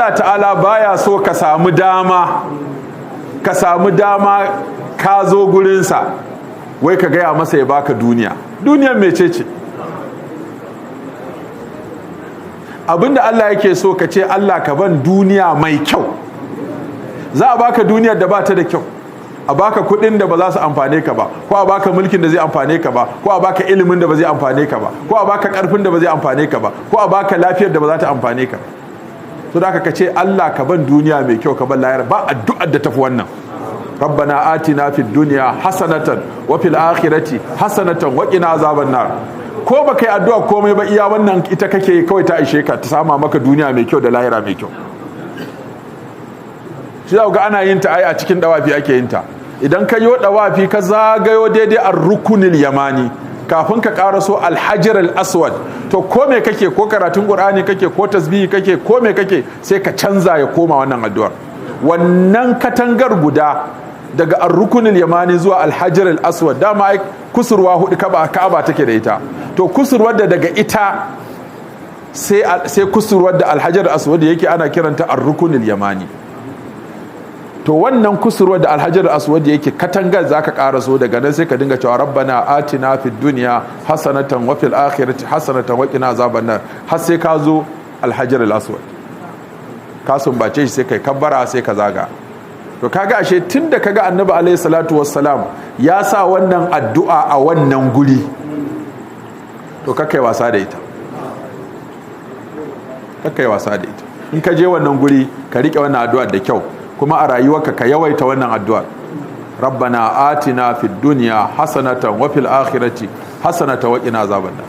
Allah ta'ala baya so ka samu dama ka zo gurinsa wai ka gaya masa ya baka duniyar mecece abinda Allah yake so ka ce Allah ka ban duniya mai kyau. Za a baka duniyar da ba ta da kyau, a baka kudin da ba za su amfane ka ba, ko a baka mulkin da zai amfane ka ba, ko a baka ilimin da ba zai amfane ka ba, ko a baka karfin da ba zai amfane ka ba, ko a baka lafiyar da ba za ta amfane ka. So da ka ce Allah ka ban duniya mai kyau, ka ban lahira, ba addu'ar da tafi wannan. Rabbana atina fid dunya hasanatan wa fil akhirati hasanatan wa qina azaban nar. Ko baka yi addu'a komai ba, iya wannan ita kake kawai ta ishe ka, ta sama maka duniya mai kyau da lahira mai kyau. Shi za ga ana yin ta ai a cikin dawafi ake yin ta. Idan ka yo dawafi ka zagayo daidai ar-rukunil yamani kafin ka karaso al-hajar al-aswad, to ko me kake, ko karatun qur'ani kake, ko tasbihi kake, ko me kake, sai ka canza ya koma wannan addu'ar. Wannan katangar guda daga ar-rukunil yamani zuwa al-hajar al-aswad, dama ai kusurwa hudu Ka'aba take da ita. To kusurwar da daga ita sai kusurwar da al-hajar al-aswad yake ana kiranta ar-rukunil yamani. To wannan kusurwar da alhajar aswad yake katangar zaka karaso, daga nan sai ka dinga cewa rabbana atina fid dunya hasanatan wa fil akhirati hasanatan wa qina azaban nar, har sai ka zo alhajar aswad ka sumbace shi sai kai kabbara sai ka zaga. To kaga ashe tunda kaga annabi alaihi salatu wassalam ya sa wannan addu'a a wannan guri, to kakkai wasa da ita, kakkai wasa da ita. In ka je wannan guri ka rike wannan addu'a da kyau, kuma a rayuwarka ka yawaita wannan addu'ar. Rabbana atina fid dunya hasanatan wa fil akhirati hasanatan wa qina azaban nar.